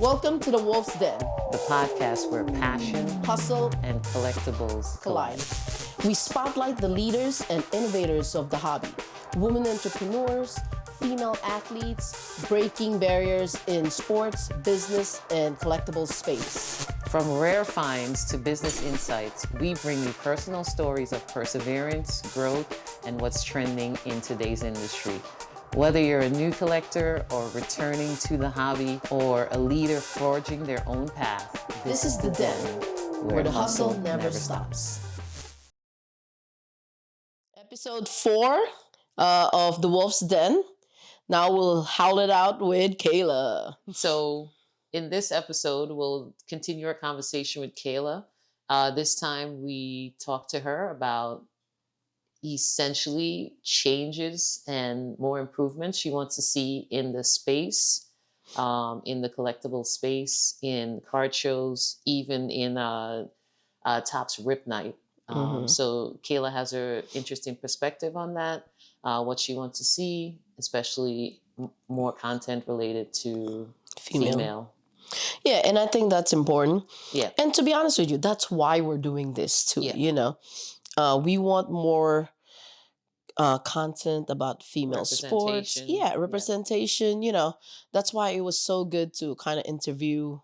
Welcome to the Wolf's Den, the podcast where passion hustle, and collectibles collide. collide. We spotlight the leaders and innovators of the hobby, women entrepreneurs, female athletes, breaking barriers in sports, business, and collectibles space. From rare finds to business insights, we bring you personal stories of perseverance, growth, and what's trending in today's industry. Whether you're a new collector or returning to the hobby or a leader forging their own path, This is the Den, where the hustle never stops. Episode 4 of the Wolf's Den. Now we'll howl it out with Kayla. So in this episode, we'll continue our conversation with Kayla. This time we talked to her about essentially changes and more improvements she wants to see in the space, in the collectible space, in card shows, even in Topps Rip Night. So Kayla has her interesting perspective on that, what she wants to see, especially more content related to female. Yeah, and I think that's important. Yeah. And to be honest with you, that's why we're doing this too. Yeah. You know, we want more content about female sports. Yeah, representation. You know, that's why it was so good to kind of interview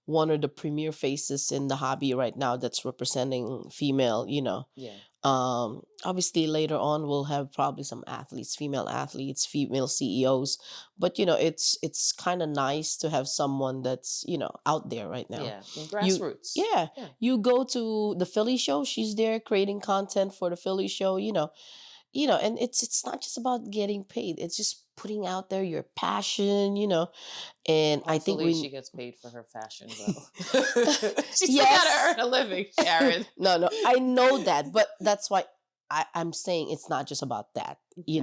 one of the premier faces in the hobby right now that's representing female. You know, Yeah. Obviously later on we'll have probably some athletes, female CEOs, but you know it's kind of nice to have someone that's out there right now. Yeah, grassroots. Yeah, you go to the Philly show, she's there creating content for the Philly show, and it's not just about getting paid, it's just putting out there your passion, and Hopefully I think she gets paid for her fashion, though. She's got to earn a living, Sharon. No, I know that, but that's why I'm saying it's not just about that. Okay.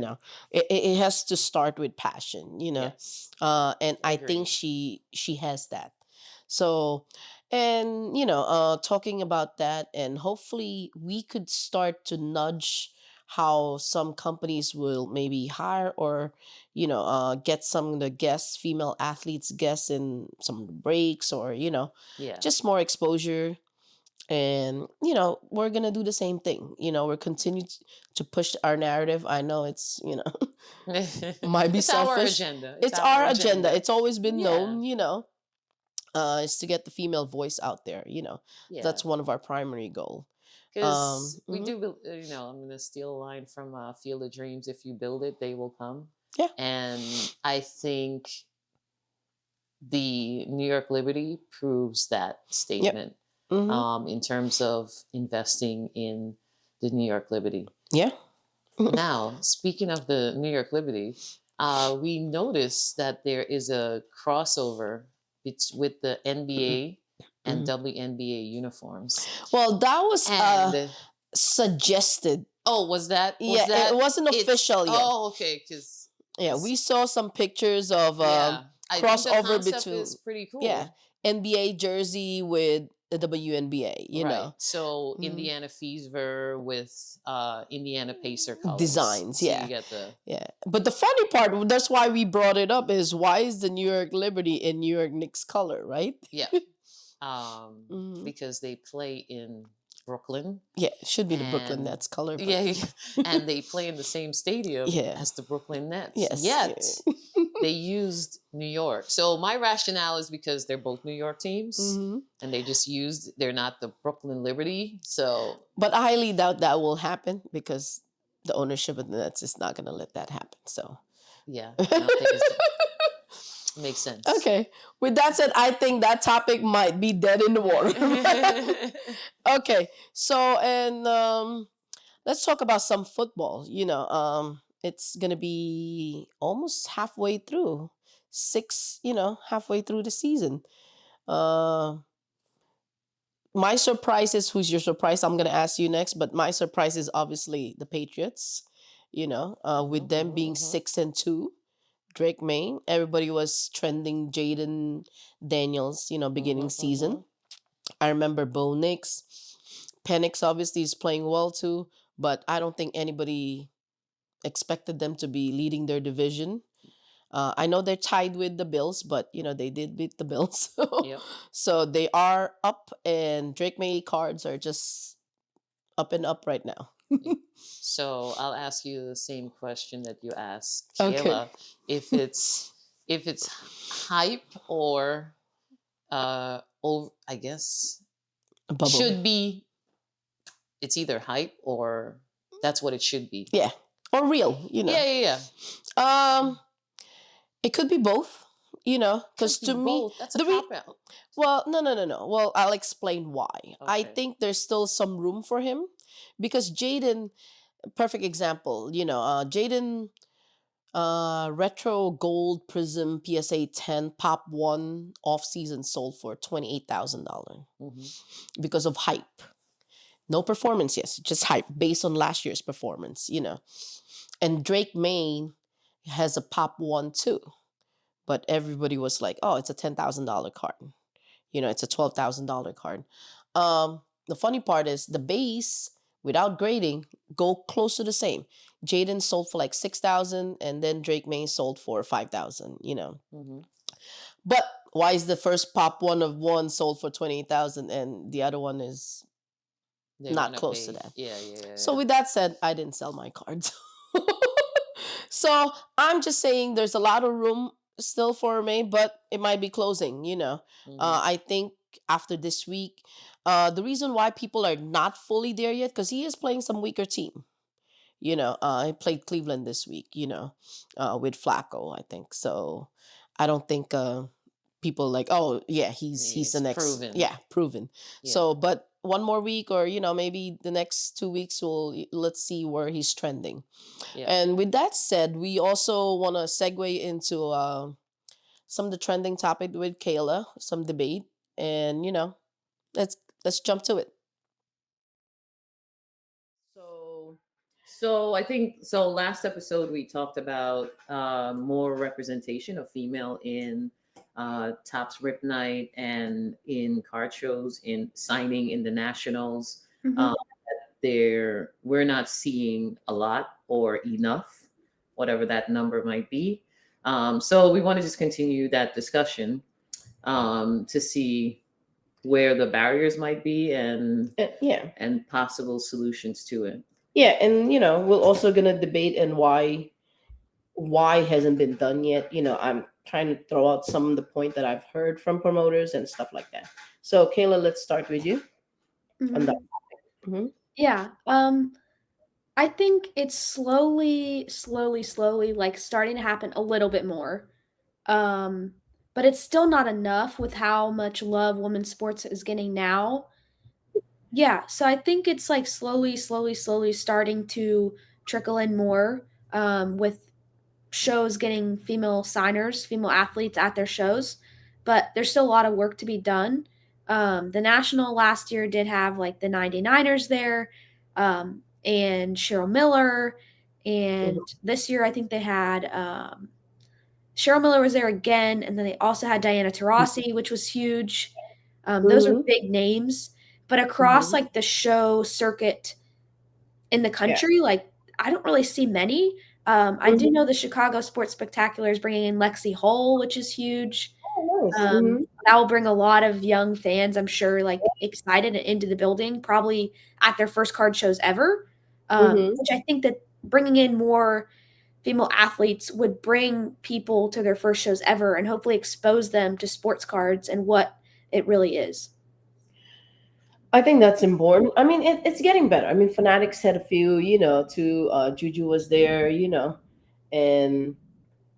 It has to start with passion. Yes. And I think she has that. So, and talking about that, and hopefully we could start to nudge how some companies will maybe hire or get some of the female athletes guests in some breaks, or just more exposure. And we're gonna do the same thing. We're continue to push our narrative. I know it's might be it's selfish. Our agenda. It's our agenda. It's always been known. Is to get the female voice out there. That's one of our primary goal. Because we do, I'm going to steal a line from Field of Dreams. If you build it, they will come. Yeah. And I think the New York Liberty proves that statement. Yep. In terms of investing in the New York Liberty. Yeah. Now, speaking of the New York Liberty, we noticed that there is a crossover with the NBA and WNBA uniforms. Well, that was suggested. Oh, was that? It wasn't official yet. Oh, okay. We saw some pictures of crossover between. Is pretty cool. Yeah, NBA jersey with the WNBA. You know, so Indiana Fever with Indiana Pacer colors. Designs. So yeah, you get the But the funny part, that's why we brought it up, is why is the New York Liberty in New York Knicks color, right? Yeah. Because they play in Brooklyn. Yeah, it should be the Brooklyn Nets color. But... Yeah, and they play in the same stadium as the Brooklyn Nets. Yes. Yet they used New York. So my rationale is because they're both New York teams, and they're not the Brooklyn Liberty. So, but I highly doubt that will happen because the ownership of the Nets is not going to let that happen. So, yeah. Makes sense. Okay. With that said, I think that topic might be dead in the water. Okay. So, and let's talk about some football. It's going to be almost halfway through. Halfway through the season. My surprise is, who's your surprise? I'm going to ask you next, but my surprise is obviously the Patriots, with them being 6-2. Drake May, everybody was trending Jaden Daniels, beginning season. I remember Bo Nix. Penix obviously is playing well too, but I don't think anybody expected them to be leading their division. I know they're tied with the Bills, but they did beat the Bills, Yep. so they are up, and Drake May cards are just up and up right now. Yeah. So I'll ask you the same question that you asked Okay, Kayla. If it's hype or over, I guess a bubble. should be. It's either hype or that's what it should be. Yeah, or real. Yeah, yeah, yeah. Um, it could be both. Could Because be to me, both. That's a the cop out. well, no, no, no, no. Well, I'll explain why. I Okay. think there's still some room for him, because Jaden, perfect example. Jaden, retro gold prism PSA 10 pop one off season sold for $28,000 Mm-hmm. because of hype. No performance, yes, just hype based on last year's performance. And Drake May has a pop one too, but everybody was like, "Oh, it's a $10,000 card. It's a $12,000 card." The funny part is the base without grading go close to the same. Jaden sold for like 6,000, and then Drake May sold for 5,000. Mm-hmm. But why is the first pop one of one sold for 28,000 and the other one is They're not gonna close to pay. that? Yeah, yeah, yeah, So yeah. with that said, I didn't sell my cards. So I'm just saying there's a lot of room still for me, but it might be closing. Mm-hmm. I think after this week, the reason why people are not fully there yet, because he is playing some weaker team. He played Cleveland this week, with Flacco, I think. So I don't think people like, oh yeah, he's the It's next, proven. yeah, proven. Yeah, So, but one more week, or maybe the next 2 weeks, let's see where he's trending. yeah. And with that said, we also want to segue into some of the trending topic with Kayla, some debate, and let's let's jump to it. So, so I think so. Last episode we talked about more representation of female in Tops Rip Night and in card shows, in signing in the nationals. Mhm. Um, there, we're not seeing a lot or enough, whatever that number might be. So we want to just continue that discussion to see where the barriers might be Yeah, and possible solutions to it. yeah, and we're also gonna debate and why hasn't been done yet. I'm trying to throw out some of the point that I've heard from promoters and stuff like that. So Kayla, let's start with you on that. Mhm. Hmm. Yeah. I think it's slowly, like starting to happen a little bit more. Um, but it's still not enough with how much love women's sports is getting now. Yeah, so I think it's like slowly starting to trickle in more with shows getting female signers, female athletes at their shows, but there's still a lot of work to be done. The National last year did have like the 99ers there, and Cheryl Miller. And this year, I think they had Cheryl Miller was there again. And then they also had Diana Taurasi, which was huge. Those are Hmm. big names. But across Hmm. like the show circuit in the Yeah. country, like I don't really see many. I do Hmm. know the Chicago Sports Spectacular is bringing in Lexi Hull, which is huge. Oh, nice. Hmm. That will bring a lot of young fans, I'm sure, like excited and into the building, probably at their first card shows ever. Hmm. Which I think that bringing in more female athletes would bring people to their first shows ever and hopefully expose them to sports cards and what it really is. I think that's important. I mean, it's getting better. I mean, Fanatics had a few, to Juju was there, and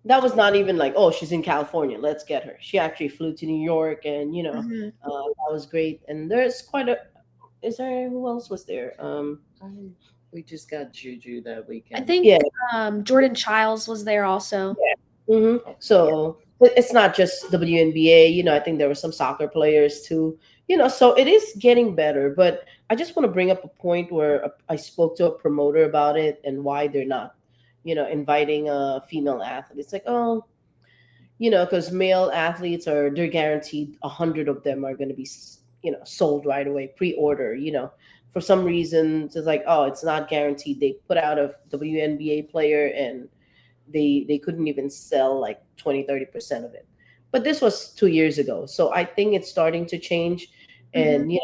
that was not even like, oh, she's in California, let's get her. She actually flew to New York, and Mhm. that was great. And there's quite a, is there, who else was there? I, we just got Juju that I weekend. Yeah, think Jordan Childs was there also. yeah. So but it's not just WNBA. I think there were some soccer players too. So it is getting better. But I just want to bring up a point where I spoke to a promoter about it and why they're not, inviting a female athlete. It's like, oh, because male athletes they're guaranteed 100 of them are going to be, sold right away, pre-order. For some reason, it's like, oh, it's not guaranteed. They put out a WNBA player and they couldn't even sell like 20-30% of it. But this was 2 years ago, so I think it's starting to change. Mhm. And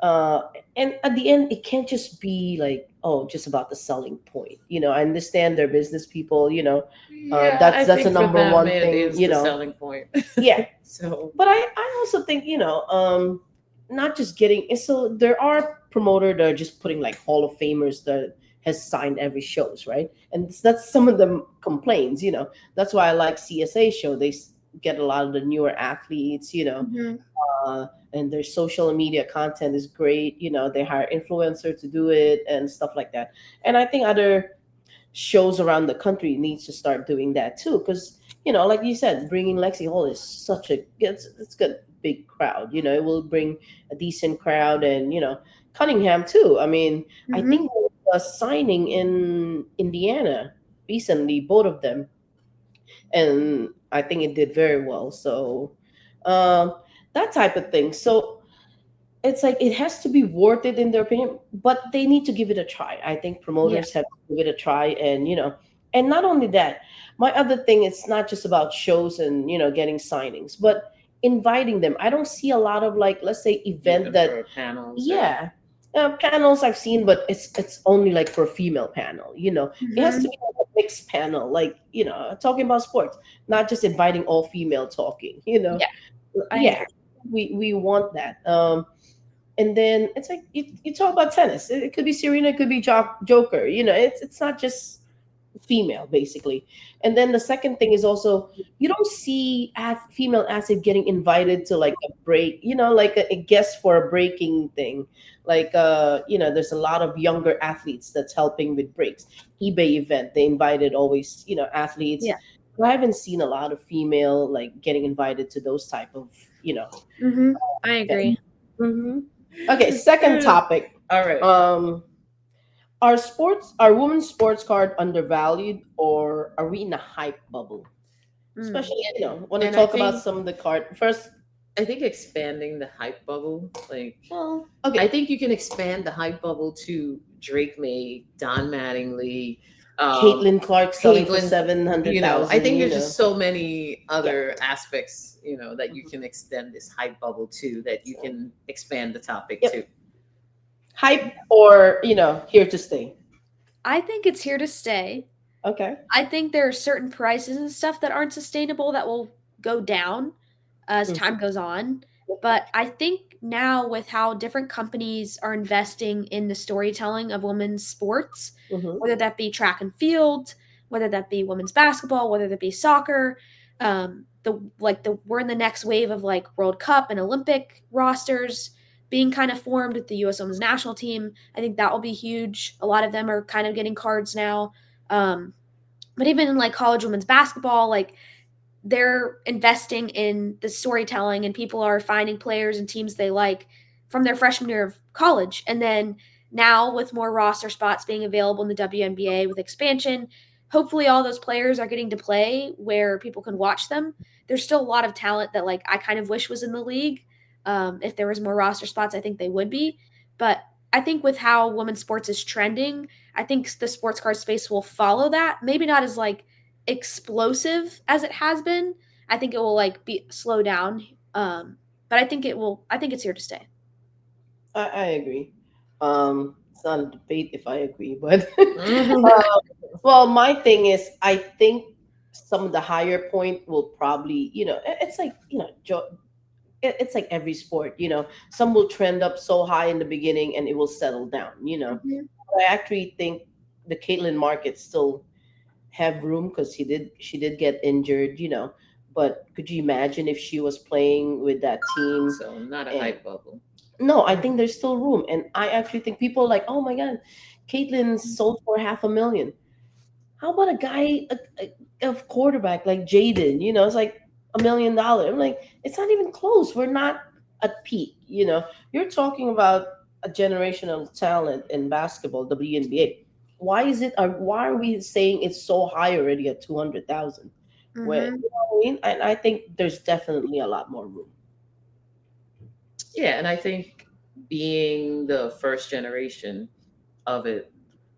uh and at the end, it can't just be like, oh, just about the selling point. I understand they're business people. Yeah, I That's a think for number them one it thing. is the selling point. Yeah. So But I also think, not just getting, and so there are promoter that are just putting like hall of famers that has signed every shows, right? And that's some of them complains. That's why I like CSA show. Get a lot of the newer athletes. Mhm. And their social media content is great. They hire influencer to do it and stuff like that. And I think other shows around the country needs to start doing that too, because like you said, bringing Lexi Hall is such a it's got a big crowd. It will bring a decent crowd. And Cunningham too. I mean, I think Mhm. there was a signing in Indiana recently, both of them, and I think it did very well. So um that type of thing. So it's like it has to be worth it in their opinion, but they need to give it a try. I think Yeah. promoters have to give it a try. And and not only that, my other thing, it's not just about shows and getting signings, but inviting them. I don't see a lot of, like, let's say, event even that, for panels or yeah, panels I've seen, but it's only like for a female panel. It has to Mhm. be like a mixed panel, like talking about sports, not just inviting all female talking. Yeah, I Yeah, agree. we want that. And then it's like you talk about tennis. It could be Serena, it could be Joker. It's not just female, basically. And then the second thing is also, you don't see female athlete getting invited to like a break. Like a guest for a breaking thing. Like there's a lot of younger athletes that's helping with breaks. eBay event, they invited always athletes. Yeah. But I haven't seen a lot of female like getting invited to those type of Mhm. I events. agree. Hmm. Okay, second topic. all right. Um, are women's sports card undervalued, or are we in a hype bubble? Mm. Especially, want to And I talk about think some of the card first. I think expanding the hype bubble, like, Well, I okay, think you can expand the hype bubble to Drake May, Don Mattingly, Caitlin Clark selling for Caitlin. seven hundred I thousand. think there's just so many Yeah. other aspects, that you Mhm. can extend this hype bubble to, that you can expand the topic to. Yep. Hype, or here to stay. I think it's here to stay. Okay. I think there are certain prices and stuff that aren't sustainable that will go down as Mhm. time goes on. But I think now, with how different companies are investing in the storytelling of women's sports, Mhm. whether that be track and field, whether that be women's basketball, whether that be soccer, the we're in the next wave of like World Cup and Olympic rosters being kind of formed with the U.S. Women's National Team. I think that will be huge. A lot of them are kind of getting cards now. Um, but even in like college women's basketball, like they're investing in the storytelling and people are finding players and teams they like from their freshman year of college. And then now with more roster spots being available in the WNBA with expansion, hopefully all those players are getting to play where people can watch them. There's still a lot of talent that like I kind of wish was in the league. If there was more roster spots, I think they would be. But I think with how women's sports is trending, I think the sports card space will follow that. Maybe not as like explosive as it has been. I think it will like be slow down. But I think it will. I think it's here to stay. I agree. It's not a debate if I agree, but Mhm. well, my thing is, I think some of the higher point will probably, it's like, it's like every sport. Some will trend up so high in the beginning and it will settle down. Mhm. I actually think the Caitlyn market still have room, because she did get injured. But could you imagine if she was playing with that team? So not a And hype bubble. no, I think there's still room. And I actually think people are like, oh my God, Caitlyn sold for 500,000. How about a guy, a quarterback like Jaden? It's like $1 million. I'm like, it's not even close. We're not at peak. You're talking about a generational talent in basketball, WNBA. Why are we saying it's so high already at 200,000? When Mhm. what I mean? And I think there's definitely a lot more room. Yeah, and I think being the first generation of it,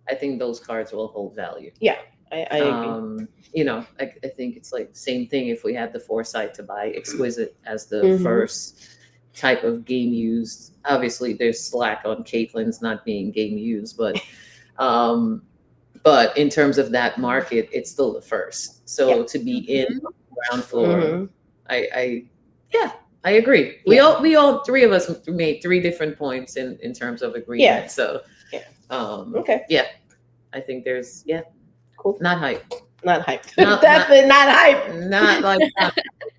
I think those cards will hold value. Yeah. I agree. I think it's like same thing if we had the foresight to buy Exquisite as the Mm-hmm. first type of game used. Obviously, there's slack on Caitlin's not being game used, um, but in terms of that market, it's still the first. Yeah. So to be in Mhm. on the ground floor, Mm-hmm. I yeah, I agree. We Yeah. all we all three of us made three different points in terms of Yeah. agreement. So Yeah. Okay. yeah, I think there's Cool. not hype. Not hype. Not Definitely not hype. not like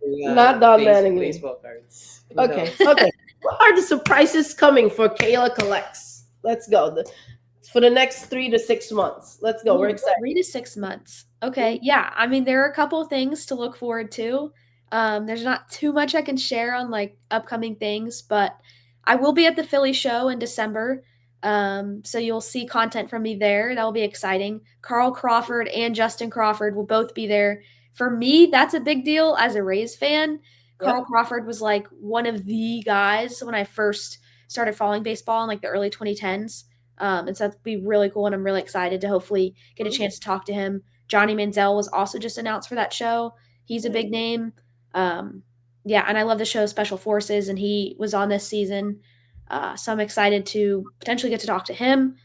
Not Don Mattingly. baseball cards. No. Okay. Okay. What are the surprises coming for Kayla Collects? Let's go. For the next 3 to 6 months. Let's go. We're Ooh, excited. 3 to 6 months. Okay, Mhm. yeah, I mean, there are a couple of things to look forward to. There's not too much I can share on, like, upcoming things, but I will be at the Philly show in December, so you'll see content from me there, that'll be exciting. Carl Crawford and Justin Crawford will both be there. For me, that's a big deal as a Rays fan. Carl Yep. Crawford was, like, one of the guys when I first started following baseball in, like, the early 2010s. And so that'd be really cool, and I'm really excited to hopefully get a Mhm. chance to talk to him. Johnny Manziel was also just announced for that show. He's a Nice. big name. Um, yeah, and I love the show Special Forces, and he was on this season. So I'm excited to potentially get to talk to him.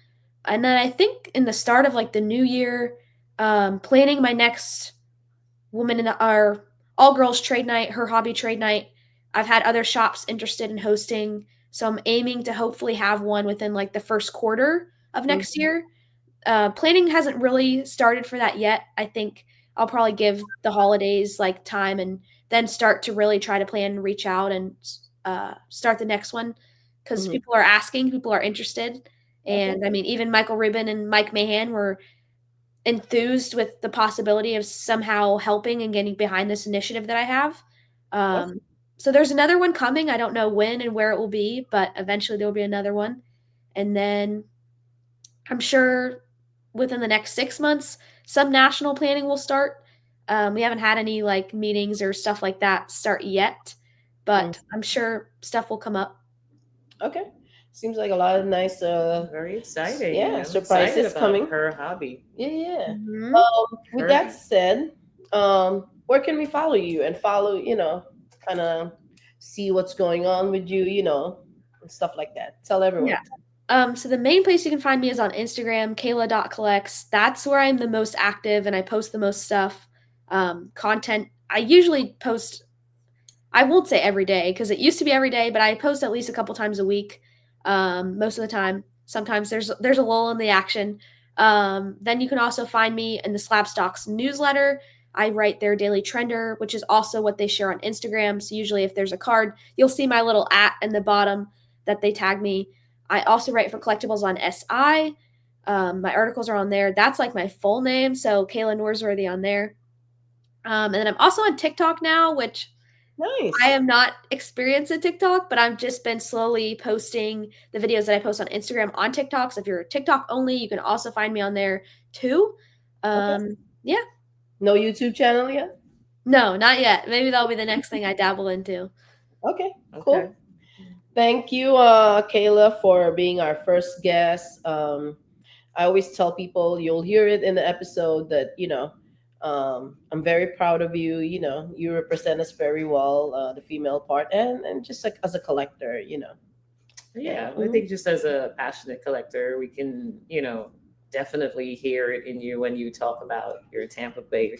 And then I think in the start of like the new year, planning my next woman in the our all girls trade night, her hobby trade night. I've had other shops interested in hosting, so I'm aiming to hopefully have one within like the first quarter of next Mhm. year. Planning hasn't really started for that yet. I think I'll probably give the holidays like time and then start to really try to plan and reach out and start the next one because Mhm. people are asking, people are interested. Okay. And I mean, even Michael Rubin and Mike Mahan were enthused with the possibility of somehow helping and getting behind this initiative that I have. Okay. Um, so there's another one coming. I don't know when and where it will be, but eventually there will be another one. And then I'm sure within the next 6 months, some national planning will start. We haven't had any like meetings or stuff like that start yet, Mm. but I'm sure stuff will come up. Okay. Seems like a lot of nice, Very exciting. yeah, I'm excited surprises about coming. her hobby. Yeah, yeah. Mhm. With Her that said, where can we follow you and follow, kind of see what's going on with you, and stuff like that. Tell Yeah. everyone. So the main place you can find me is on Instagram, Kayla.collects. That's where I'm the most active and I post the most stuff. Content. I usually post, I won't say every day because it used to be every day, but I post at least a couple times a week. Most of the time. Sometimes there's a lull in the action. Then you can also find me in the Slab Stocks newsletter. I write their daily trender, which is also what they share on Instagram. So usually, if there's a card, you'll see my little at in the bottom that they tag me. I also write for collectibles on SI. My articles are on there. That's like my full name, so Kayla Norsworthy on there. And then I'm also on TikTok now, which I Nice. am not experienced at TikTok, but I've just been slowly posting the videos that I post on Instagram on TikTok. So if you're TikTok only, you can also find me on there too. Okay. Yeah, No YouTube channel yet? no, not yet. Maybe that'll be the next thing I dabble into. Okay, okay. cool. Thank you, Kayla, for being our first guest. I always tell people you'll hear it in the episode that I'm very proud of you. You represent us very well, the female part, and just like as a collector. Yeah. Yeah, I Mhm. think just as a passionate collector, we can, definitely hear it in you when you talk about your Tampa Bay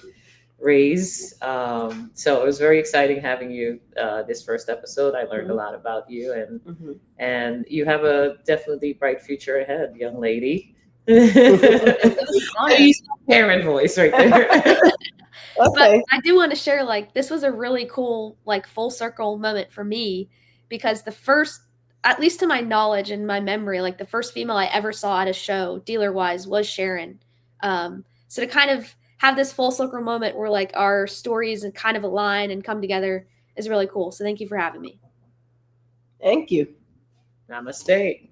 Rays. So it was very exciting having you this first episode. I learned a Mhm. lot about you, and Mhm. and you have a definitely bright future ahead, young lady. It was an honor. Please, parent voice right there. But Okay. I do want to share like this was a really cool like full circle moment for me because the first at least to my knowledge and my memory like the first female I ever saw at a show dealer wise was Sharon. So to kind of have this full circle moment where like our stories and kind of align and come together is really cool. So thank you for having me. Thank you. Namaste.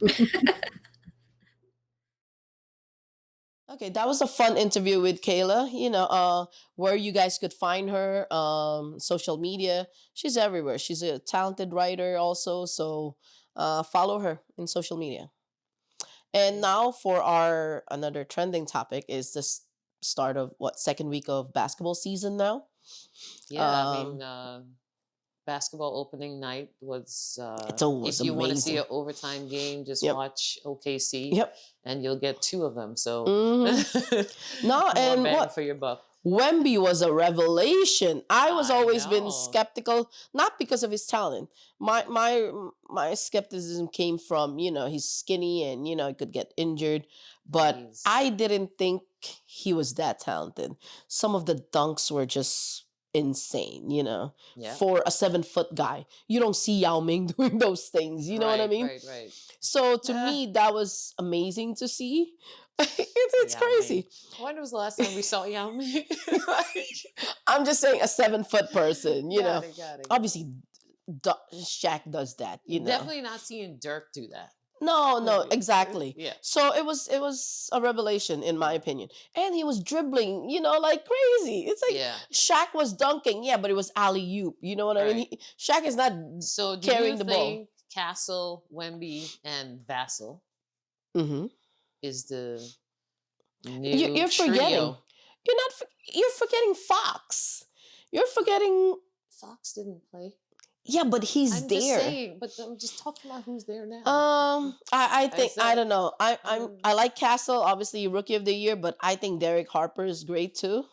Okay, that was a fun interview with Kayla. Where you guys could find her, social media. She's everywhere. She's a talented writer also, so follow her in social media. And now for our another trending topic is this. start of second week of basketball season now. Yeah, I mean, Um, basketball opening night was, it's always if you want to see amazing. an overtime game, just Yep. watch OKC Yep. and you'll get two of them. So hmm No, more and bang what for your buck. Wemby was a revelation. I was I always been know. skeptical, not because of his talent. My Yeah. my skepticism came from, he's skinny and he could get injured, but I He's, didn't think he was that talented. Some of the dunks were just insane. yeah. For a 7 foot guy. You don't see Yao Ming doing those things, you know what I Right, mean? right, right. So to Yeah. me, that was amazing to see. it's Yao Ming. crazy. When was the last time we saw Yao Ming? Like, I'm just saying a 7 foot person, got it, got it, got it. Obviously, Shaq does that, You're definitely not seeing Dirk do that. No, exactly. Yeah. So it was a revelation in my opinion, and he was dribbling, like crazy. It's like Yeah. Shaq was dunking, yeah, but it was alley oop. You know what I mean? Right. Shaq is not So do carrying you the ball. think Castle, Wemby, and Vassell Mm-hmm. is the You're new forgetting. trio? You're not. You're forgetting Fox. You're forgetting. Fox didn't play. Yeah, but he's I'm there. just saying, but I'm just talking about who's there now. I think I said- don't know. I like Castle, obviously rookie of the year, but I think Derek Harper is great too.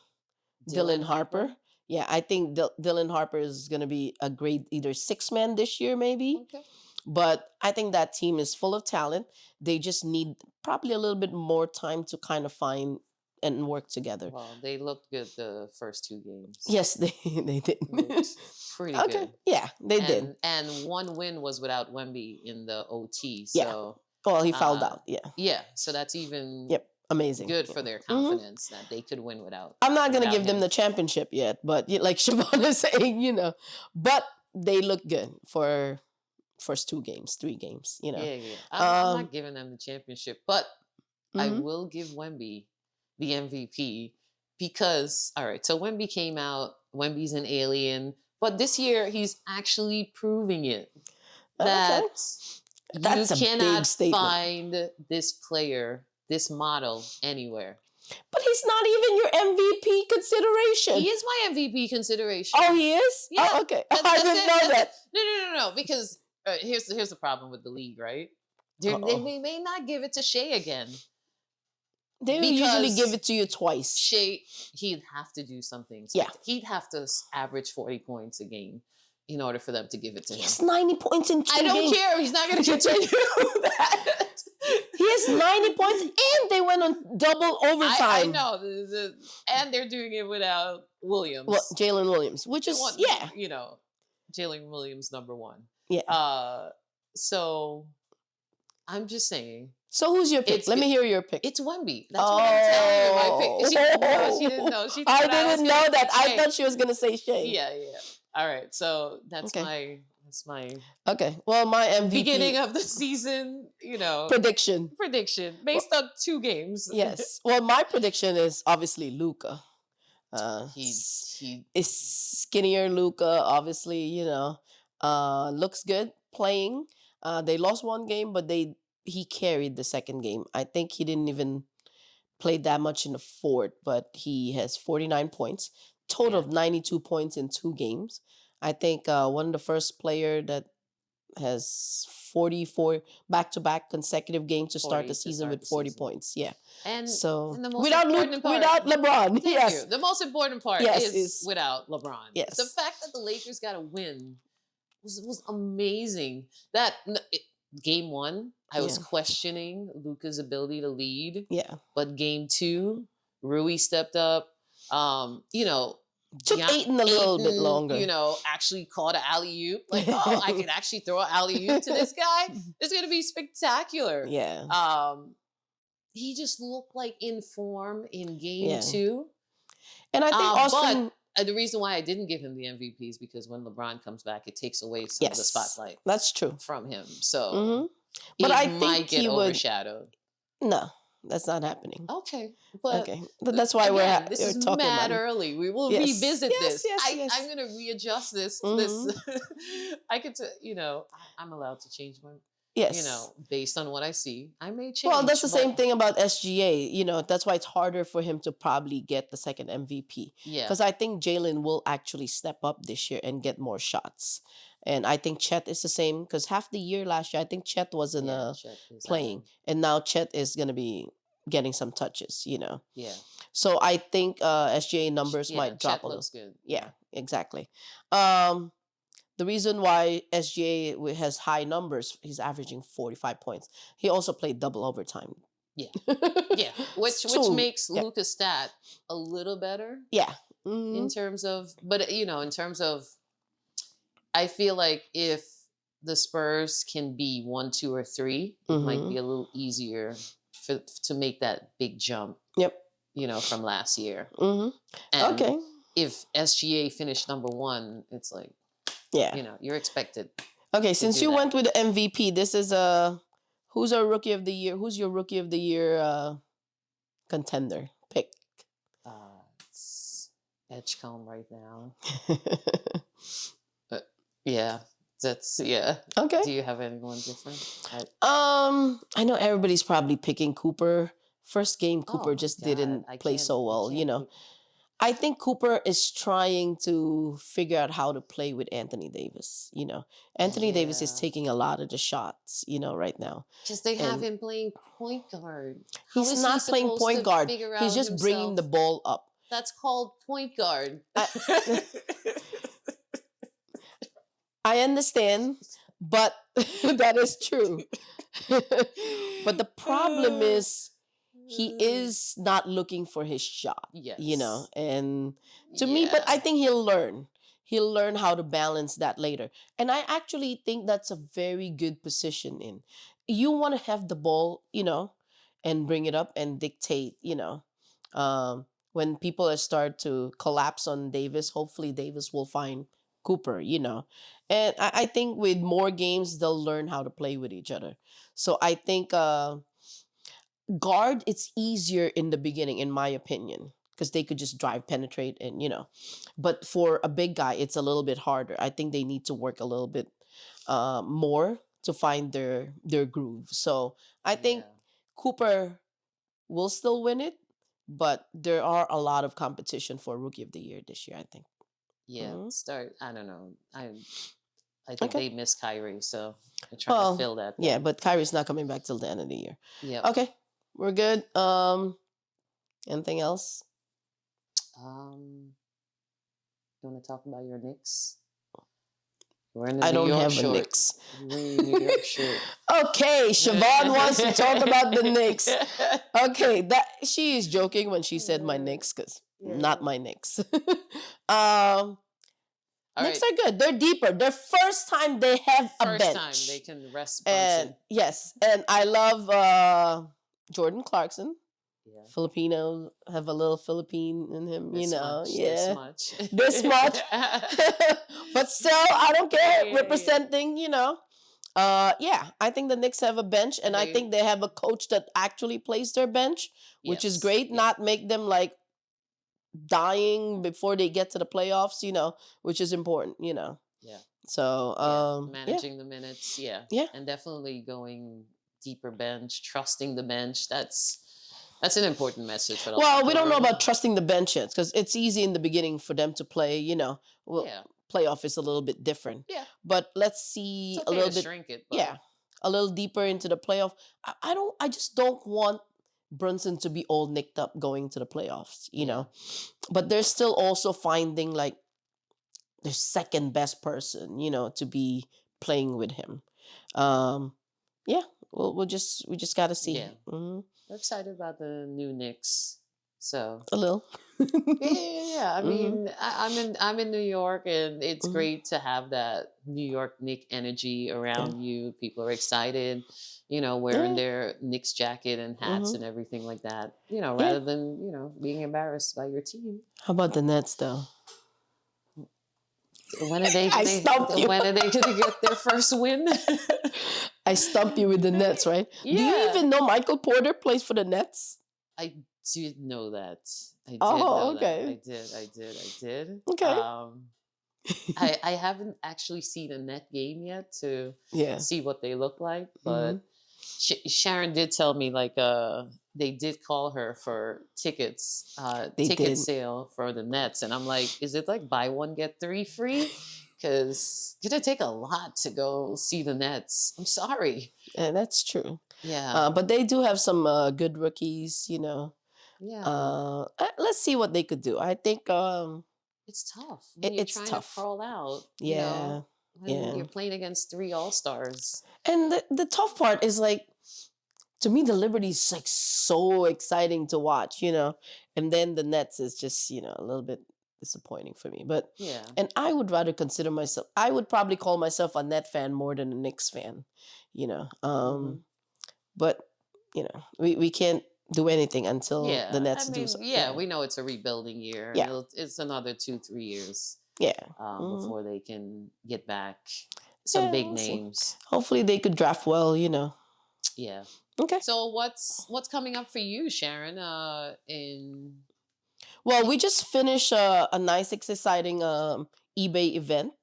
Dylan Harper. Yeah, I think Dylan Harper is gonna be a great either 6 man this year, maybe. Okay. But I think that team is full of talent. They just need probably a little bit more time to kind of find and work together. Well, they looked good the first 2 games. Yes, they did. Looked pretty Okay, good. yeah, they did. And one win was without Wemby in the OT. Yeah. So Well, he fouled out. Yeah. yeah, so that's even Yep. Amazing. good for their confidence that they could win without. I'm not gonna without give them him. the championship yet, but like Siobhan is saying, but they look good for first 2 games, 3 games. Yeah. I'm Um, not giving them the championship, but I mhm. will give Wemby the MVP because, all right, so Wemby came out. Wemby's an alien, but this year he's actually proving it that That's you a big cannot statement. find this player, this model anywhere. But he's not even your MVP consideration. He is my MVP consideration. Oh, he is? Yeah. Oh, okay. That's I didn't it, know that's that. it. No, because here's the problem with the league, right? They may not give it to Shea again. They will usually Because give it to you twice. Shea, he'd have to do something. Yeah. He'd have to average 40 points a game in order for them to give it to him. He has 90 points in 2 I don't games. care. He's not going to continue that. He has 90 points and they went on double overtime. I know. And they're doing it without Williams. Well, Jalen Williams, which is, yeah. You know, Jalen Williams, #1. Yeah. So I'm just saying. So who's your pick? Let me hear your pick. It's Wemby. That's what I'm telling you. My pick. She didn't know. She I thought didn't was know gonna that. pick I Shea. thought she was going to say Shea. Yeah. All right. So that's Okay. my Okay. Well, my MVP. beginning of the season, prediction. based on 2 games. Yes. Well, my prediction is obviously Luka. he Is skinnier Luka, obviously, looks good playing. They lost 1 game, but he carried the second game. I think he didn't even play that much in the fourth, but he has 49 points, total of 92 points in 2 games. I think one of the first player that has 44 back-to-back consecutive games to start the season with 40 points. Yeah. And so and the most without important part, without LeBron, yes. the most important part is without LeBron. Yes. The fact that the Lakers got a win was amazing. Game 1, I was questioning Luka's ability to lead. Yeah. But game 2, Rui stepped up. Took Ayton a little bit longer. Actually caught an alley-oop. Like, I could actually throw an alley-oop to this guy. It's going to be spectacular. Yeah. He just looked like in form in game 2. And I think Austin... But the reason why I didn't give him the MVP is because when LeBron comes back, it takes away some of the spotlight. That's true. From him. So but I might think get he overshadowed. No, that's not happening. Okay. But that's why we're we're talking mad early. We will revisit this. Yes. I'm going to readjust this. I could, I'm allowed to change my. Yes. based on what I see, I may Well, that's change. the same But thing about SGA. That's why it's harder for him to probably get the second MVP. yeah, Because I think Jalen will actually step up this year and get more shots. And I think Chet is the same. Because half the year last year, I think Chet wasn't yeah, Chet is playing. And now Chet is going to be getting some touches. yeah, So I think SGA numbers yeah. might drop Chet a little. looks good. Yeah, Yeah, exactly. Um, the reason why SGA has high numbers, he's averaging 45 points. He also played double overtime. yeah, yeah. Which Two. makes Yeah. Luka's stat a little better Yeah. in terms of, but in terms of, I feel like if the Spurs can be 1, 2, or 3, it might be a little easier to make that big jump, Yep. from last year. hmm And Okay. if SGA finished number 1, it's like, Yeah. you're expected Okay. to Since do you that. went with the MVP, this is who's our rookie of the year? Who's your rookie of the year contender pick? It's Edgecombe right now. But yeah, yeah. Okay. Do you have anyone different? I know everybody's probably picking Cooper. First game, Cooper Oh my just God, didn't I play can't. so I well. can't put. I think Cooper is trying to figure out how to play with Anthony Davis. Anthony Davis is Yeah, taking a lot of the shots, right now. because they have And him playing point guard. How he's is he not playing supposed point to guard. figure He's out just bringing the himself? ball up. That's called point guard. I, I understand, but that is true. But the problem is he is not looking for his shot, Yes. and to me, but Yeah. I think he'll learn. He'll learn how to balance that later. And I actually think that's a very good position in. You want to have the ball, and bring it up and dictate, when people start to collapse on Davis, hopefully Davis will find Cooper. And I think with more games, they'll learn how to play with each other. So I think guard, it's easier in the beginning, in my opinion, because they could just drive, penetrate, and But for a big guy, it's a little bit harder. I think they need to work a little bit more to find their groove. So I think Yeah. Cooper will still win it, but there are a lot of competition for Rookie of the Year this year, I think. Yeah. Mhm. I don't know. I think Okay. they miss Kyrie, so they're trying to Well, fill that. yeah, but Kyrie's not coming back till the end of the year. Yep. Okay, we're good. Anything else? You want to talk about your Knicks? We're in the I New don't York have a short. Knicks. We're in the New York short. Okay, Siobhan wants to talk about the Knicks. Okay, that she is joking when she said my Knicks, because not my Knicks. Knicks are good. They're deeper. They're first time they have a First bench. time they can rest And Brunson. yes, and I love Jordan Clarkson. Yeah. Filipinos have a little Philippine in him, This much. yeah. This much. This much. But still, I don't care. Yeah. Representing, yeah, I think the Knicks have a bench, and I think they have a coach that actually plays their bench, which is Yes, great. yeah. Not make them like dying before they get to the playoffs, which is important, Yeah. So, managing the minutes, yeah. And definitely going deeper bench, trusting the bench. That's an important message for the Well, we don't know locker room. about trusting the bench yet, because it's easy in the beginning for them to play. Well, Yeah. playoff is a little bit different. Yeah. But let's see It's a okay little to bit. shrink it. But Yeah, a little deeper into the playoff. I just don't want Brunson to be all nicked up going to the playoffs. But they're still also finding like their second best person, to be playing with him. Yeah, we just gotta see. Yeah. Mhm. we're excited about the new Knicks. So A little. yeah. I mean, I'm in New York, and it's Mhm. great to have that New York Knick energy around you. People are excited, wearing their Knicks jacket and hats and everything like that. Rather than being embarrassed by your team. How about the Nets, though? When are they? I stumped you. When are they going to get their first win? I stumped you with the Nets, right? Do you even know Michael Porter plays for the Nets? I did know that. I did Oh, know okay. that. I did. Okay. I haven't actually seen a net game yet to Yeah. see what they look like, Hmm. but Sharon did tell me like they did call her for tickets, They ticket did. sale for the Nets, and I'm like, is it like buy one get three free? Because it's gonna take a lot to go see the Nets. I'm sorry. And that's true. Yeah, But they do have some good rookies, yeah. Let's see what they could do. I think It's tough when you're it's trying to tough. crawl out. Yeah. When Yeah. you're playing against three all stars. And the tough part is like, to me, the Liberty is like so exciting to watch, and then the Nets is just, a little bit disappointing for me. But, Yeah. and I would rather consider myself, I would probably call myself a Net fan more than a Knicks fan, you know. Hmm. But, we can't do anything until the Yeah, I Nets do mean, so. yeah, Yeah. we know it's a rebuilding year, and Yeah. it's another 2 3 years Yeah. Mhm. before they can get back some Yeah, big we'll see. names. Hopefully they could draft well. Yeah. Okay. So what's coming up for you, Sharon? In Well, we just finished a nice, exciting eBay event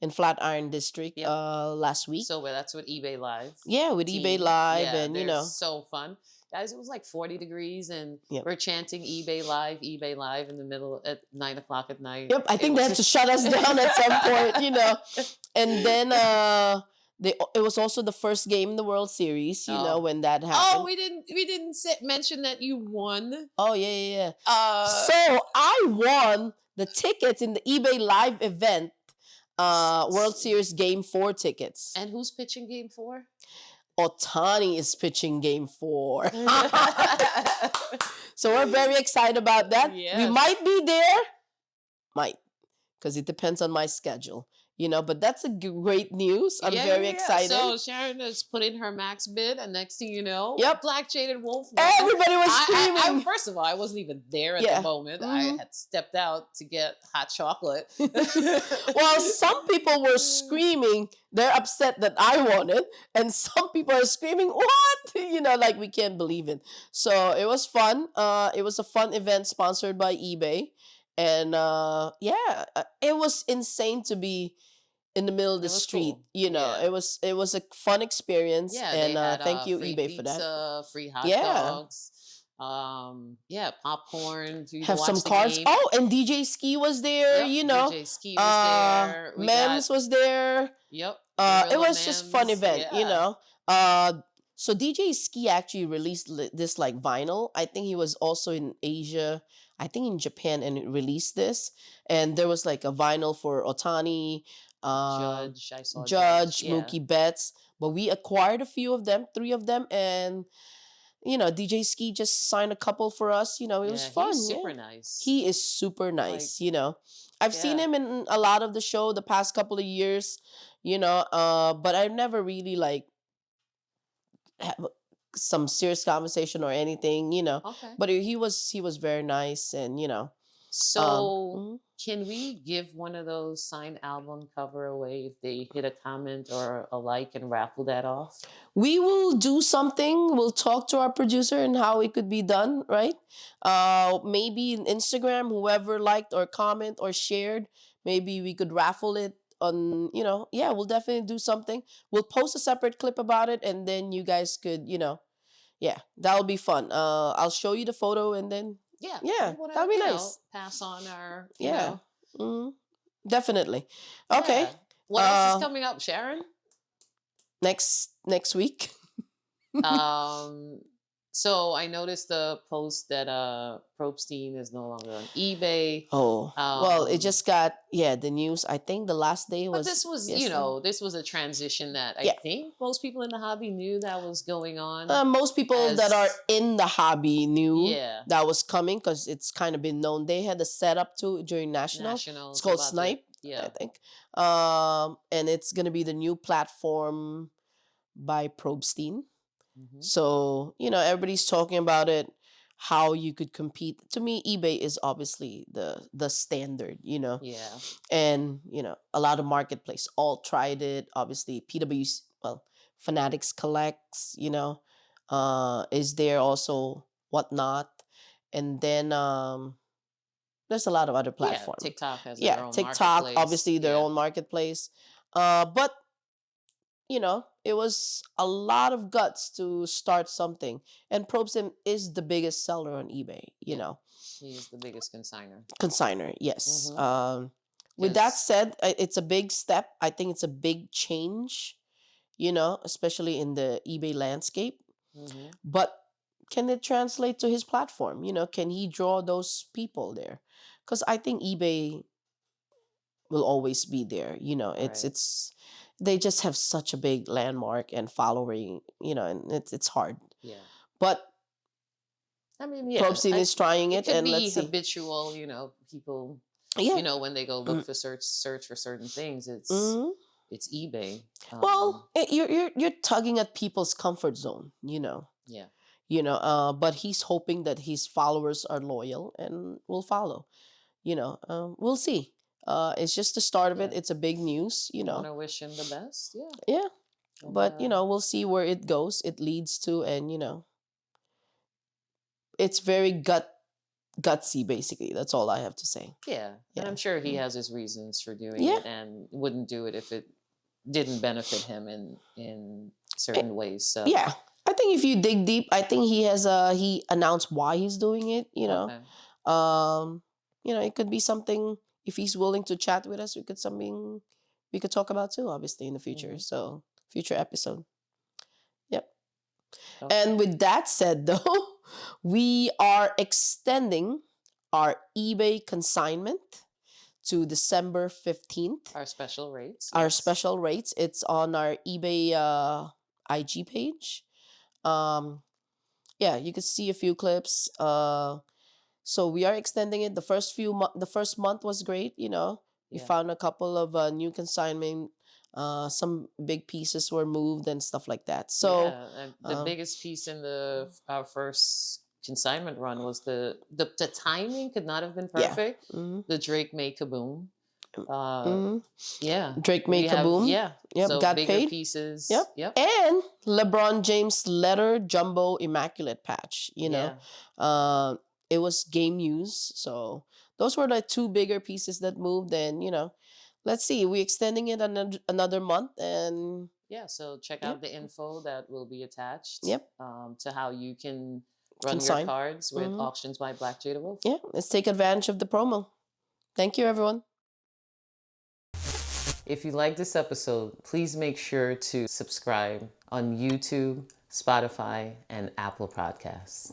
in Flatiron District Yep. last week. So that's with eBay Live Yeah, with eBay team. Live, Yeah, and they're so fun, guys. It was like 40 degrees, and yep, we're chanting eBay Live in the middle at 9 o'clock at night. yep. I It think they was. had to shut us down at some point. And then it was also the first game in the World Series. Oh. When that Oh, happened. we didn't mention that you won. Oh yeah, yeah, yeah. Uh, So I won the tickets in the eBay Live event, World Series Game 4 tickets. and who's pitching game 4? Otani is pitching Game 4. So we're very excited about that. We Yes. might be there, might, because it depends on my schedule. But that's a great news. I'm Yeah, very yeah, yeah. excited. So Sharon has put in her max bid, and next thing you know, Yep. BlackJadedWolf. Everybody was screaming. First of all, I wasn't even there at Yeah. the moment. I Mhm. had stepped out to get hot chocolate. Well, some people were screaming. They're upset that I won it, and some people are screaming, "What?" Like we can't believe it. So it was fun. It was a fun event sponsored by eBay, and it was insane to be in the middle of the It was street. cool. Yeah. It was a fun experience, Yeah, and they had thank you free eBay for that. pizza, free hot Yeah. dogs, yeah, popcorn. You Have some watch the cards. game. Oh, and DJ Ski was there. Yep, DJ Ski was there. We Mems got was there. yep. It Gorilla was just fun Mems, event. yeah. So DJ Ski actually released this like vinyl. I think he was also in Asia. I think in Japan, and released this. And there was like a vinyl for Otani, Judge, I saw Judge, Yeah. Mookie Betts. But we acquired a few of them, 3 of them, and DJ Ski just signed a couple for us. It was fun. He's super nice. He is super nice. I've seen Yeah. him in a lot of the show the past couple of years. But I've never really like have some serious conversation or anything. Okay. But he was very nice, and So, mhm. can we give one of those signed album cover away if they hit a comment or a like and raffle that off? We will do something. We'll talk to our producer and how it could be done, right? Maybe in Instagram, whoever liked or comment or shared, maybe we could raffle it on, yeah, we'll definitely do something. We'll post a separate clip about it, and then you guys could, yeah, that'll be fun. I'll show you the photo, and then, Yeah. yeah, We want that'll to, be nice. pass on our, Yeah. Definitely. Okay. Yeah. What else is coming up, Sharon? Next week. Um, so I noticed the post that Probstein is no longer on eBay. Oh, well, it Um, just got, the news. I think the last day But was. this was, yesterday. this was a transition that I Yeah. think most people in the hobby knew that was going on. Most people that are as- in the hobby knew Yeah. that was coming, because it's kind of been known. They had a setup too during National. Nationals. It's called about the- Snipe, I yeah. think. And it's gonna be the new platform by Probstein. Mhm. So, everybody's talking about it, how you could compete. To me, eBay is obviously the standard, Yeah. and, a lot of marketplace all tried it. Obviously, PWC, well, Fanatics Collects, is there also, whatnot. And then There's a lot of other Yeah, platforms. TikTok has their Yeah, own TikTok, marketplace. obviously their Yeah. own marketplace. But it was a lot of guts to start something. And Probsim is the biggest seller on eBay, Yeah. He's the biggest consigner. consigner, yes. Mm-hmm. With that Because, said, it's a big step. I think it's a big change, especially in the eBay landscape. mm-hmm. But can it translate to his platform? Can he draw those people there? Because I think eBay will always be there. It's Right. it's they just have such a big landmark and following. And it's hard. Yeah. But I mean, yeah, Probstein is trying it it, could and let's be see. habitual, people, Yeah. when they go look for search for certain things, Mhm. it's eBay. Well, you're tugging at people's comfort zone. Yeah. But he's hoping that his followers are loyal and will follow. We'll see. It's just the start of it. Yeah. It's a big news. We want to wish him the best. Yeah. Yeah. And But we'll see where it goes. It leads to, and it's very gutsy. Basically, that's all I have to say. yeah. And Yeah. I'm sure he has his reasons for doing Yeah. it and wouldn't do it if it didn't benefit him in Eh, certain ways. So Yeah. I think if you dig deep, I think he announced why he's doing it. okay. Um, it could be something. If he's willing to chat with us, we could talk about too. Obviously, in the future. Mhm. So future episode. Yep. Okay. And with that said, though, we are extending our eBay consignment to December 15th. Our special rates. Our Yes. special rates. It's on our eBay IG page. Yeah, you can see a few clips. So we are extending it. The first month was great. We Yeah. found a couple of new consignment. Some big pieces were moved and stuff like that. So Yeah, and the biggest piece in our first consignment run was the timing could not have been yeah. perfect. Mhm. The Drake May Kaboom. Mhm. Yeah. Drake We May have Kaboom. yeah. Yep, So got bigger paid. pieces. Yep. Yep. And LeBron James letter jumbo immaculate patch. Yeah. It was game use. So those were the two bigger pieces that moved. And let's see. We're extending it another month, and Yeah. So check Yep. out the info that will be attached Yep. to how you can run your Consign. cards with Mhm. auctions by BlackJadedWolf. Yeah, let's take advantage of the promo. Thank you, everyone. If you like this episode, please make sure to subscribe on YouTube, Spotify, and Apple Podcasts.